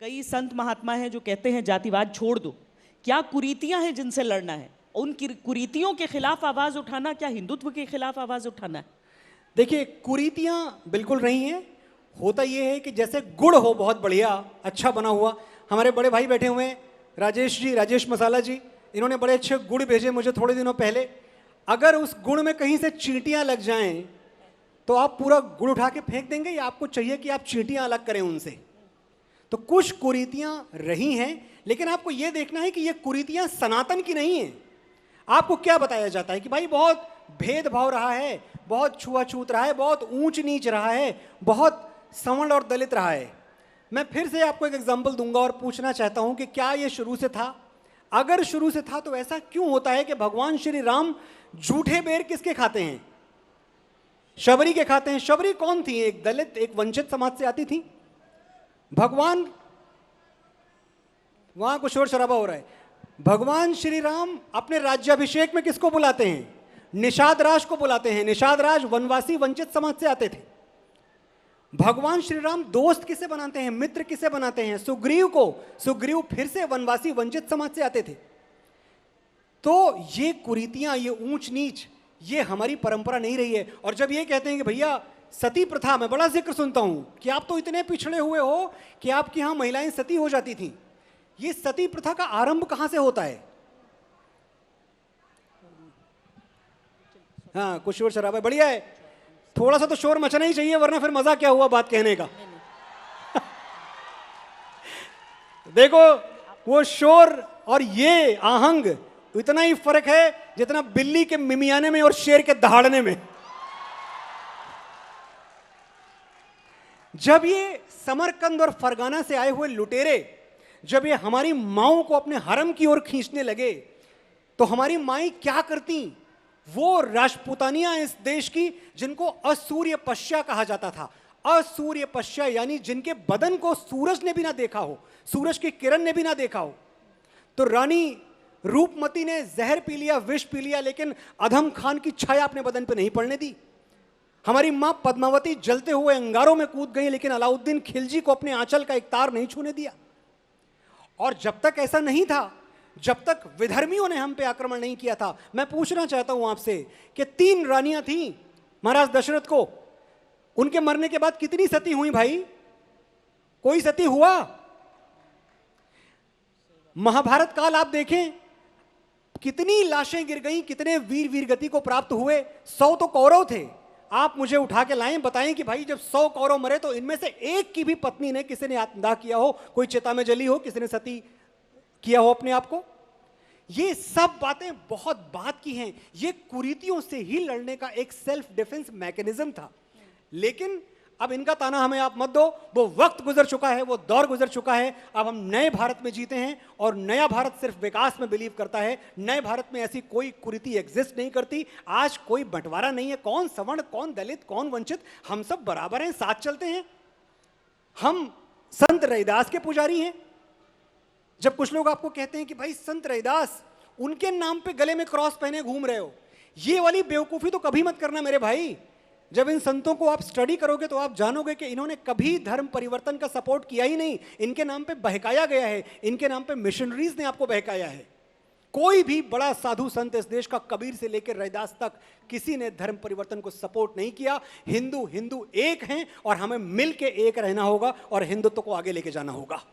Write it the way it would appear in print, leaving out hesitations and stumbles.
कई संत महात्मा हैं जो कहते हैं जातिवाद छोड़ दो। क्या कुरीतियां हैं जिनसे लड़ना है? उन कुरीतियों के खिलाफ आवाज उठाना क्या हिंदुत्व के खिलाफ आवाज उठाना है? देखिए, कुरीतियां बिल्कुल रही हैं। होता यह है कि जैसे गुड़ हो बहुत बढ़िया अच्छा बना हुआ, हमारे बड़े भाई बैठे हुए हैं राजेश जी, राजेश मसाला जी, इन्होंने बड़े अच्छे गुड़ भेजे मुझे थोड़े दिनों पहले। अगर उस गुड़ में कहीं से चींटियां लग जाएं तो आप पूरा गुड़ उठा के फेंक देंगे या आपको चाहिए कि आप चींटियां अलग करें उनसे? तो कुछ कुरीतियां रही हैं, लेकिन आपको यह देखना है कि ये कुरीतियां सनातन की नहीं है। आपको क्या बताया जाता है कि भाई बहुत भेदभाव रहा है, बहुत छुआछूत रहा है, बहुत ऊंच नीच रहा है, बहुत सवर्ण और दलित रहा है। मैं फिर से आपको एक एग्जाम्पल दूंगा और पूछना चाहता हूं कि क्या ये शुरू से था? अगर शुरू से था तो ऐसा क्यों होता है कि भगवान श्री राम जूठे बेर किसके खाते हैं? शबरी के खाते हैं। शबरी कौन थी? एक दलित, एक वंचित समाज से आती थी। भगवान, वहां कुछ शोर शराबा हो रहा है। भगवान श्री राम अपने राज्याभिषेक में किसको बुलाते हैं? निषाद राज को बुलाते हैं। निषाद राज वनवासी वंचित समाज से आते थे। भगवान श्री राम दोस्त किसे बनाते हैं? मित्र किसे बनाते हैं? सुग्रीव को। सुग्रीव फिर से वनवासी वंचित समाज से आते थे। तो ये कुरीतियां, ये ऊंच नीच, ये हमारी परंपरा नहीं रही है। और जब ये कहते हैं कि भैया सती प्रथा, मैं बड़ा जिक्र सुनता हूं कि आप तो इतने पिछड़े हुए हो कि आपके यहां महिलाएं सती हो जाती थीं। ये सती प्रथा का आरंभ कहां से होता है? हाँ, कुछ शोर शराबा बढ़िया है। थोड़ा सा तो शोर मचना ही चाहिए, वरना फिर मजा क्या हुआ बात कहने का। देखो, वो शोर और ये आहंग, इतना ही फर्क है जितना बिल्ली के मिमियाने में और शेर के दहाड़ने में। जब ये समरकंद और फरगाना से आए हुए लुटेरे, जब ये हमारी माओं को अपने हरम की ओर खींचने लगे, तो हमारी माएं क्या करती? वो राजपूतानियां इस देश की, जिनको असूर्य पश्या कहा जाता था। असूर्य पश्या यानी जिनके बदन को सूरज ने भी ना देखा हो, सूरज की किरण ने भी ना देखा हो। तो रानी रूपमती ने जहर पी लिया, विष पी लिया, लेकिन अधम खान की छाया अपने बदन पर नहीं पड़ने दी। हमारी मां पद्मावती जलते हुए अंगारों में कूद गई, लेकिन अलाउद्दीन खिलजी को अपने आंचल का एक तार नहीं छूने दिया। और जब तक ऐसा नहीं था, जब तक विधर्मियों ने हम पे आक्रमण नहीं किया था, मैं पूछना चाहता हूं आपसे कि 3 रानियां थीं महाराज दशरथ को, उनके मरने के बाद कितनी सती हुई भाई? कोई सती हुआ? महाभारत काल आप देखें, कितनी लाशें गिर गईं, कितने वीर वीरगति को प्राप्त हुए। 100 तो कौरव थे। आप मुझे उठा के लाएं, बताएं कि भाई जब 100 कौरव मरे तो इनमें से एक की भी पत्नी ने, किसी ने आत्मदाह किया हो, कोई चिता में जली हो, किसी ने सती किया हो अपने आप को? ये सब बातें बहुत बात की हैं। ये कुरीतियों से ही लड़ने का एक सेल्फ डिफेंस मैकेनिज्म था। लेकिन अब इनका ताना हमें आप मत दो, वो वक्त गुजर चुका है, वो दौर गुजर चुका है। अब हम नए भारत में जीते हैं और नया भारत सिर्फ विकास में बिलीव करता है। नए भारत में ऐसी कोई कुरीति एग्जिस्ट नहीं करती। आज कोई बंटवारा नहीं है, कौन सवर्ण, कौन दलित, कौन वंचित, हम सब बराबर हैं, साथ चलते हैं। हम संत रैदास के पुजारी हैं। जब कुछ लोग आपको कहते हैं कि भाई संत रैदास, उनके नाम पे गले में क्रॉस पहने घूम रहे हो, ये वाली बेवकूफी तो कभी मत करना मेरे भाई। जब इन संतों को आप स्टडी करोगे तो आप जानोगे कि इन्होंने कभी धर्म परिवर्तन का सपोर्ट किया ही नहीं। इनके नाम पे बहकाया गया है, इनके नाम पे मिशनरीज ने आपको बहकाया है। कोई भी बड़ा साधु संत इस देश का, कबीर से लेकर रैदास तक, किसी ने धर्म परिवर्तन को सपोर्ट नहीं किया। हिंदू हिंदू एक हैं और हमें मिल के एक रहना होगा और हिंदुत्व को आगे लेके जाना होगा।